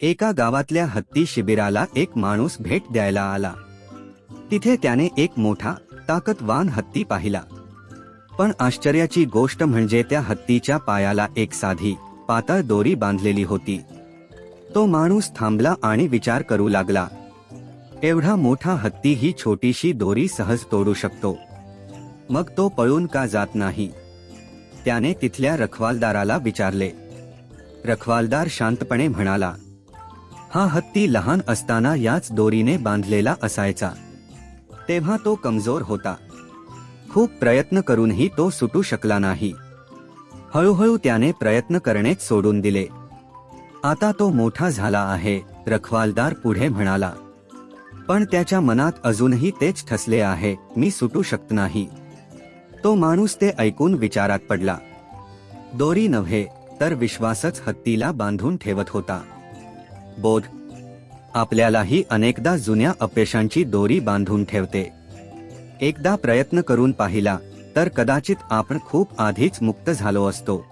एका गावातल्या हत्ती शिबिराला एक माणूस भेट द्यायला आला. तिथे त्याने एक मोठा ताकदवान हत्ती पाहिला. पण आश्चर्याची गोष्ट म्हणजे त्या हत्तीच्या पायाला एक साधी पातळ दोरी बांधलेली होती. तो माणूस थांबला आणि विचार करू लागला, एवढा मोठा हत्ती ही छोटीशी दोरी सहज तोडू शकतो, मग तो पळून का जात नाही? त्याने तिथल्या रखवालदाराला विचारले. रखवालदार शांतपणे म्हणाला, हा हत्ती लहान असताना याच दोरीने बांधलेला असायचा. तेव्हा तो कमजोर होता. खूप प्रयत्न करूनही तो सुटू शकला नाही. हळूहळू त्याने प्रयत्न करणेच सोडून दिले. आता तो मोठा झाला आहे, रखवालदार पुढे म्हणाला. पण त्याच्या मनात अजूनही तेच ठसले आहे, मी सुटू शकत नाही. तो माणूस ते ऐकून विचारात पडला. दोरी नव्हे तर विश्वासच हत्तीला बांधून ठेवत होता. बोध आपल्यालाही अनेकदा जुन्या अपयशांची दोरी बांधून ठेवते. एकदा प्रयत्न करून पाहिला तर कदाचित आपण खूप आधीच मुक्त झालो असतो.